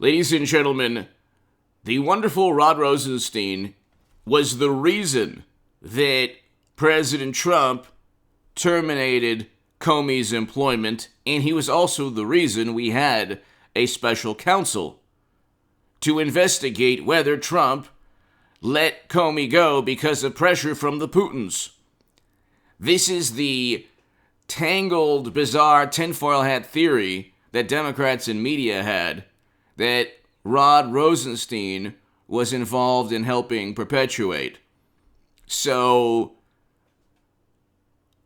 Ladies and gentlemen, the wonderful Rod Rosenstein was the reason that President Trump terminated Comey's employment, and he was also the reason we had a special counsel to investigate whether Trump let Comey go because of pressure from the Putins. This is the tangled, bizarre tinfoil hat theory that Democrats and media had, that Rod Rosenstein was involved in helping perpetuate. So,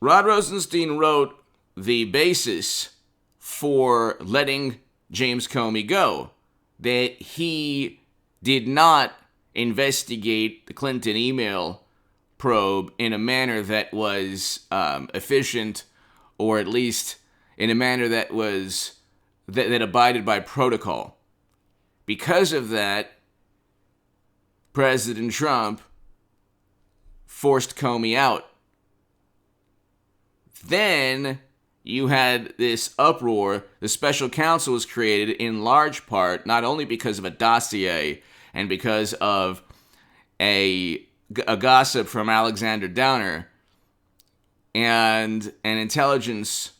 Rod Rosenstein wrote the basis for letting James Comey go, that he did not investigate the Clinton email probe in a manner that was efficient, or at least in a manner that was that abided by protocol. Because of that, President Trump forced Comey out. Then you had this uproar. The special counsel was created in large part not only because of a dossier and because of a gossip from Alexander Downer and an intelligence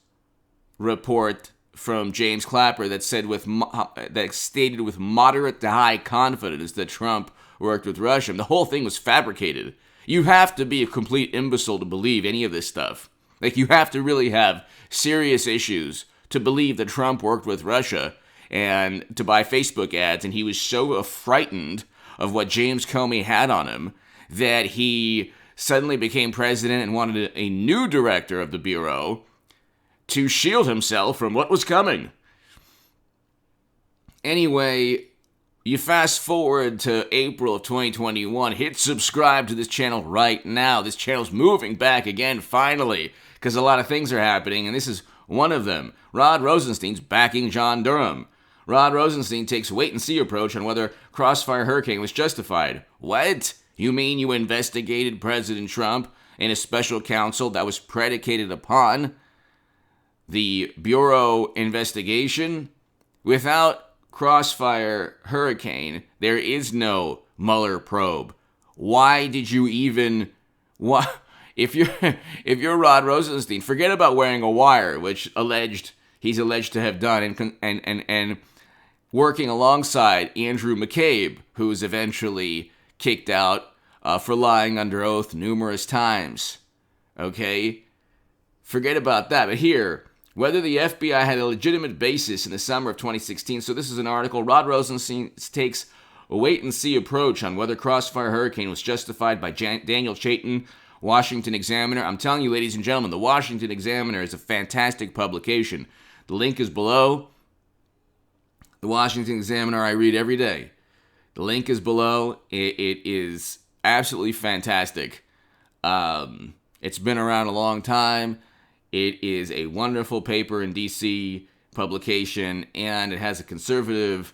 report from James Clapper that said that stated with moderate to high confidence that Trump worked with Russia. The whole thing was fabricated. You have to be a complete imbecile to believe any of this stuff. Like, you have to really have serious issues to believe that Trump worked with Russia and to buy Facebook ads, and he was so frightened of what James Comey had on him that he suddenly became president and wanted a new director of the Bureau to shield himself from what was coming. Anyway, you fast forward to April of 2021, hit subscribe to this channel right now. This channel's moving back again, finally, because a lot of things are happening, and this is one of them. Rod Rosenstein's backing John Durham. Rod Rosenstein takes a wait-and-see approach on whether Crossfire Hurricane was justified. What? You mean you investigated President Trump in a special counsel that was predicated upon the Bureau investigation? Without Crossfire Hurricane, there is no Mueller probe. Why did you even... If you're Rod Rosenstein, forget about wearing a wire, which he's alleged to have done, and working alongside Andrew McCabe, who was eventually kicked out for lying under oath numerous times. Okay? Forget about that. But here, whether the FBI had a legitimate basis in the summer of 2016, so this is an article, Rod Rosenstein takes a wait-and-see approach on whether Crossfire Hurricane was justified by Daniel Chaitin, Washington Examiner. I'm telling you, ladies and gentlemen, the Washington Examiner is a fantastic publication. The link is below. The Washington Examiner I read every day. The link is below. It is absolutely fantastic. It's been around a long time. It is a wonderful paper in D.C. publication, and it has a conservative,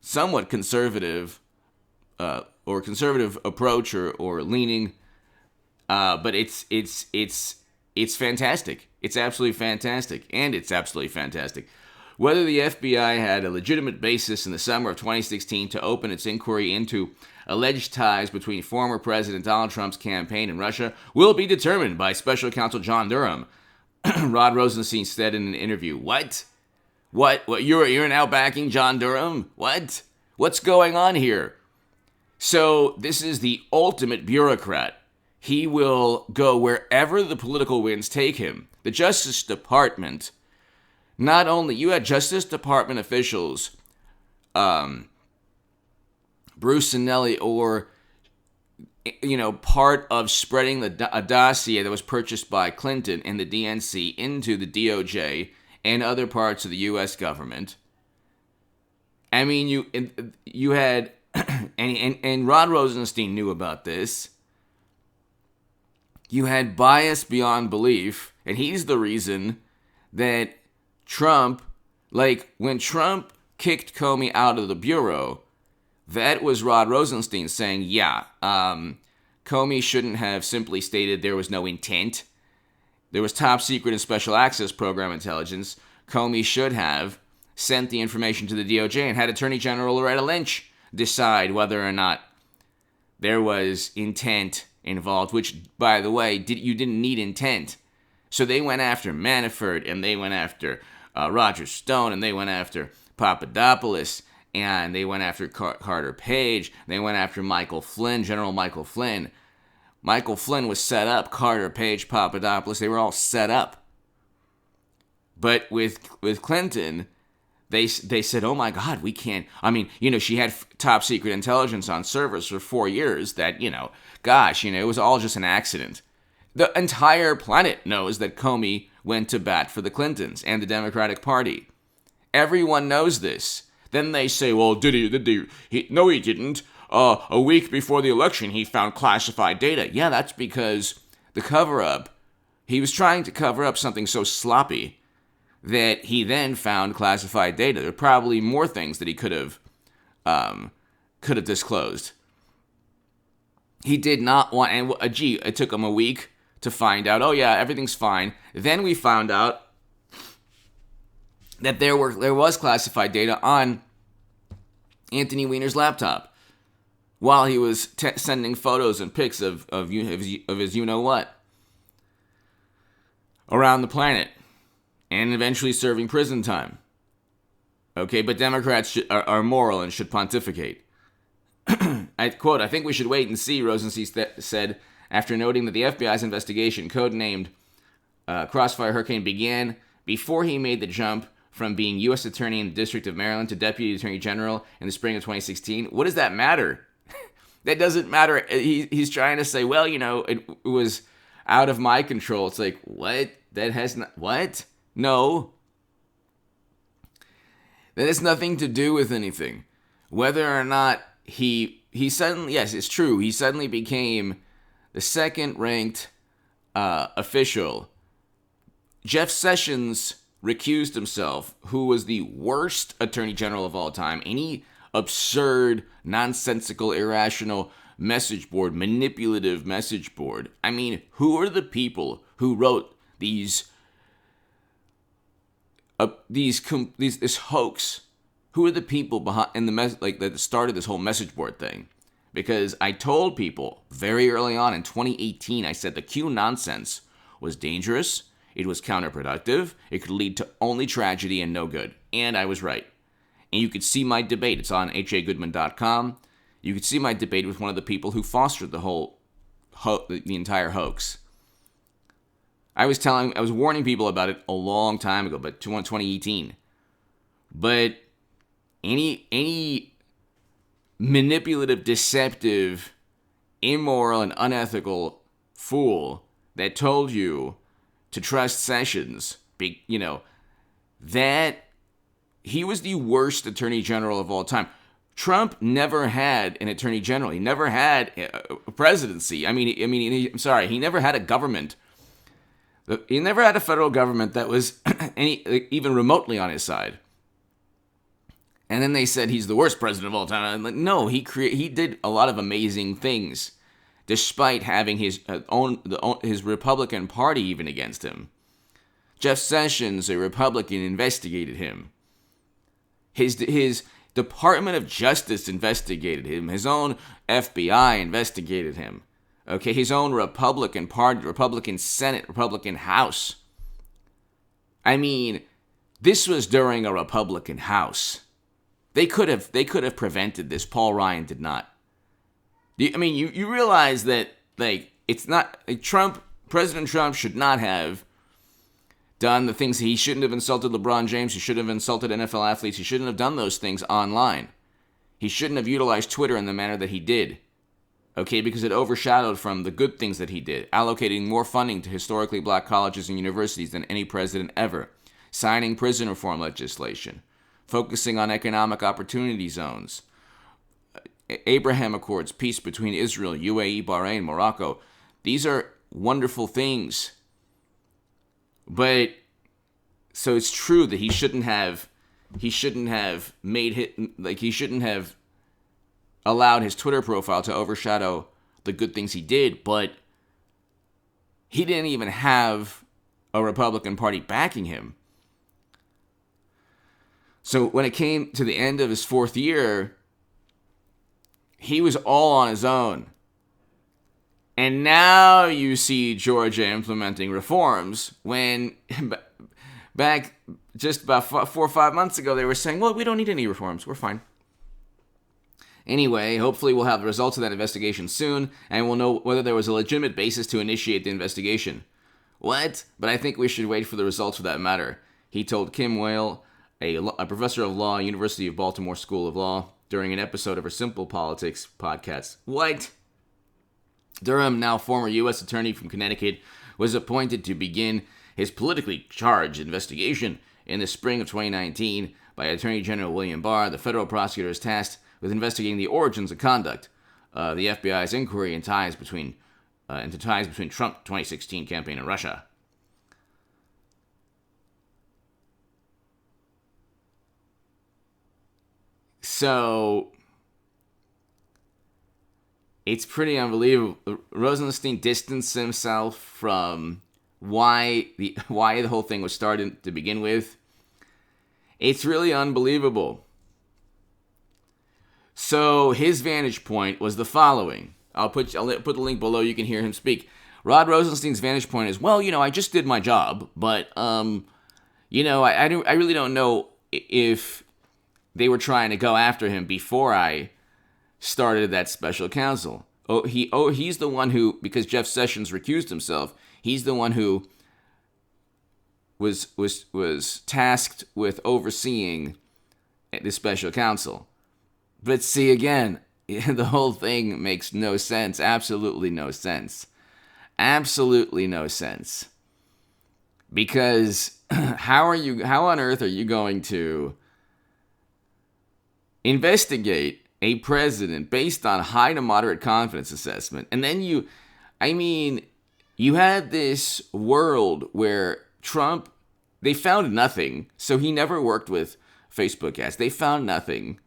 somewhat conservative, or conservative approach or leaning, but it's fantastic. It's absolutely fantastic, and it's absolutely fantastic. Whether the FBI had a legitimate basis in the summer of 2016 to open its inquiry into alleged ties between former President Donald Trump's campaign and Russia will be determined by Special Counsel John Durham. Rod Rosenstein said in an interview. What? You're now backing John Durham? What? What's going on here? So this is the ultimate bureaucrat. He will go wherever the political winds take him. The Justice Department, not only, you had Justice Department officials, Bruce Sinelli, or, part of spreading a dossier that was purchased by Clinton and the DNC into the DOJ and other parts of the U.S. government. I mean, you had, and Rod Rosenstein knew about this. You had bias beyond belief, and he's the reason that Trump, when Trump kicked Comey out of the Bureau, that was Rod Rosenstein saying, Comey shouldn't have simply stated there was no intent. There was top secret and special access program intelligence. Comey should have sent the information to the DOJ and had Attorney General Loretta Lynch decide whether or not there was intent involved, which, by the way, you didn't need intent. So they went after Manafort, and they went after Roger Stone, and they went after Papadopoulos, and they went after Carter Page. They went after Michael Flynn, General Michael Flynn. Michael Flynn was set up. Carter Page, Papadopoulos, they were all set up. But with Clinton, they said, oh my God, we can't. I mean, she had top secret intelligence on servers for 4 years that, it was all just an accident. The entire planet knows that Comey went to bat for the Clintons and the Democratic Party. Everyone knows this. Then they say, well, did he? No, he didn't. A week before the election, he found classified data. Yeah, that's because the cover-up, he was trying to cover up something so sloppy that he then found classified data. There are probably more things that he could have disclosed. He did not want, and it took him a week to find out, oh yeah, everything's fine. Then we found out that there was classified data on Anthony Weiner's laptop while he was sending photos and pics of his you-know-what around the planet and eventually serving prison time. Okay, but Democrats are moral and should pontificate. I quote, I think we should wait and see, Rosenstein said, after noting that the FBI's investigation, codenamed Crossfire Hurricane, began before he made the jump from being U.S. Attorney in the District of Maryland to Deputy Attorney General in the spring of 2016. What does that matter? That doesn't matter. He's trying to say, well, it was out of my control. It's like, what? That has not, what? No. That has nothing to do with anything. Whether or not he suddenly, yes, it's true, he suddenly became the second-ranked official. Jeff Sessions recused himself, who was the worst attorney general of all time. Any absurd, nonsensical, irrational message board, manipulative message board. I mean, who are the people who wrote this hoax? Who are the people behind that started this whole message board thing? Because I told people very early on in 2018, I said the Q nonsense was dangerous, it was counterproductive, it could lead to only tragedy and no good. And I was right. And you could see my debate. It's on hagoodman.com. You could see my debate with one of the people who fostered the entire hoax. I was warning people about it a long time ago, but 2018. But any manipulative, deceptive, immoral, and unethical fool that told you to trust Sessions, that he was the worst attorney general of all time. Trump never had an attorney general. He never had a presidency. He never had a government. He never had a federal government that was even remotely on his side. And then they said he's the worst president of all time. I'm like, no, he did a lot of amazing things, despite having his Republican Party even against him. Jeff Sessions, a Republican, investigated him. His Department of Justice investigated him. His own FBI investigated him. Okay, his own Republican Party, Republican Senate, Republican House. I mean, this was during a Republican House. They could have prevented this. Paul Ryan did not. You realize that it's not President Trump should not have done the things. He shouldn't have insulted LeBron James. He shouldn't have insulted NFL athletes. He shouldn't have done those things online. He shouldn't have utilized Twitter in the manner that he did. Okay, because it overshadowed from the good things that he did, allocating more funding to historically black colleges and universities than any president ever, signing prison reform legislation, focusing on economic opportunity zones, Abraham Accords, peace between Israel, UAE, Bahrain, Morocco. These are wonderful things. But so it's true that he shouldn't have allowed his Twitter profile to overshadow the good things he did, but he didn't even have a Republican Party backing him. So when it came to the end of his 4th year, he was all on his own. And now you see Georgia implementing reforms when back just about 4 or 5 months ago, they were saying, well, we don't need any reforms. We're fine. Anyway, hopefully we'll have the results of that investigation soon, and we'll know whether there was a legitimate basis to initiate the investigation. What? But I think we should wait for the results for that matter, he told Kim Whale, a professor of law, University of Baltimore School of Law, during an episode of her Simple Politics podcast. What? Durham, now former U.S. attorney from Connecticut, was appointed to begin his politically charged investigation in the spring of 2019 by Attorney General William Barr. The federal prosecutor is tasked with investigating the origins and conduct of the FBI's inquiry into ties between Trump 2016 campaign and Russia. So it's pretty unbelievable. Rosenstein distanced himself from why the whole thing was started to begin with. It's really unbelievable. So his vantage point was the following. I'll put the link below. You can hear him speak. Rod Rosenstein's vantage point is, well, I just did my job, but I really don't know if they were trying to go after him before I started that special counsel. He's the one who, because Jeff Sessions recused himself, he's the one who was tasked with overseeing the special counsel. But see, again, the whole thing makes no sense. Absolutely no sense. Absolutely no sense. Because how on earth are you going to investigate a president based on high to moderate confidence assessment? And then you had this world where Trump, they found nothing. So he never worked with Facebook ads. They found nothing.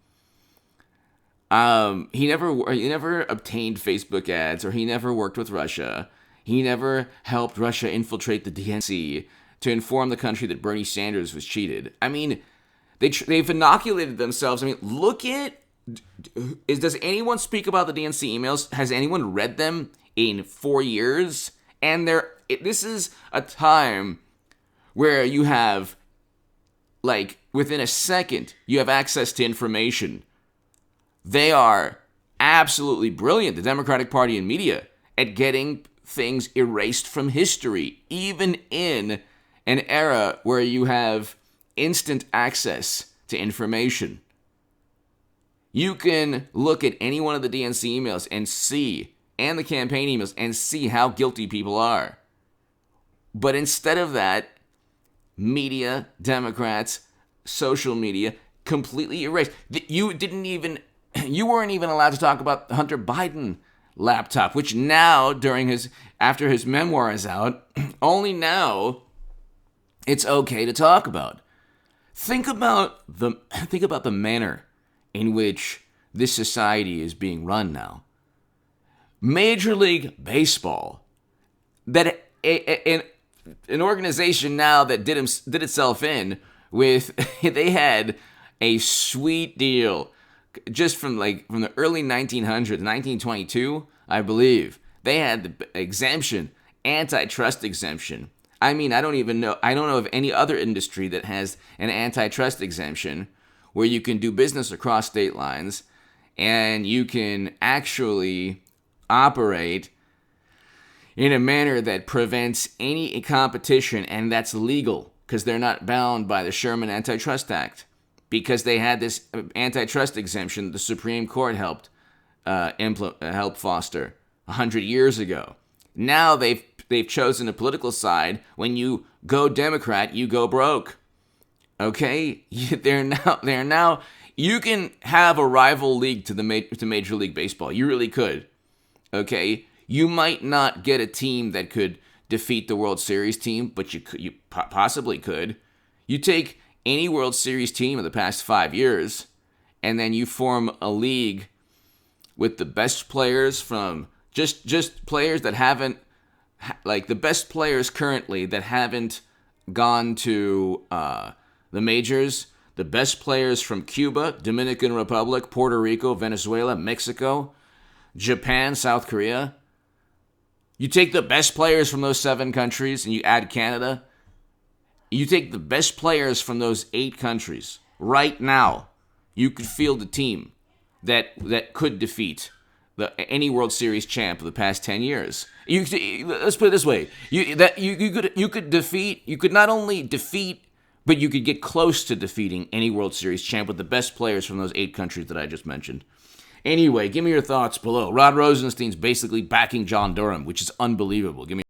He never obtained Facebook ads, or he never worked with Russia. He never helped Russia infiltrate the DNC to inform the country that Bernie Sanders was cheated. They've inoculated themselves. Look at, does anyone speak about the DNC emails? Has anyone read them in 4 years? And this is a time where you have, within a second, you have access to information. They are absolutely brilliant, the Democratic Party and media, at getting things erased from history, even in an era where you have instant access to information. You can look at any one of the DNC emails and the campaign emails, and see how guilty people are. But instead of that, media, Democrats, social media, completely erased. You weren't even allowed to talk about the Hunter Biden laptop, which now, after his memoir is out, only now it's okay to talk about. Think about the manner in which this society is being run now. Major League Baseball, that an organization now that did itself in with, they had a sweet deal just from the early 1900s, 1922, I believe. They had the exemption, antitrust exemption. I don't know of any other industry that has an antitrust exemption where you can do business across state lines and you can actually operate in a manner that prevents any competition, and that's legal because they're not bound by the Sherman Antitrust Act, because they had this antitrust exemption the Supreme Court helped foster 100 years ago. Now they've chosen a political side. When you go Democrat, you go broke. Okay, they're now. You can have a rival league to Major League Baseball. You really could. Okay, you might not get a team that could defeat the World Series team, but you possibly could. You take any World Series team of the past 5 years, and then you form a league with the best players from just players that haven't, the best players currently that haven't gone to the majors, the best players from Cuba, Dominican Republic, Puerto Rico, Venezuela, Mexico, Japan, South Korea. You take the best players from those 7 countries and you add Canada. You take the best players from those 8 countries. Right now, you could field a team that could defeat any World Series champ of the past 10 years. Let's put it this way: you could not only defeat, but you could get close to defeating any World Series champ with the best players from those 8 countries that I just mentioned. Anyway, give me your thoughts below. Rod Rosenstein's basically backing John Durham, which is unbelievable. Give me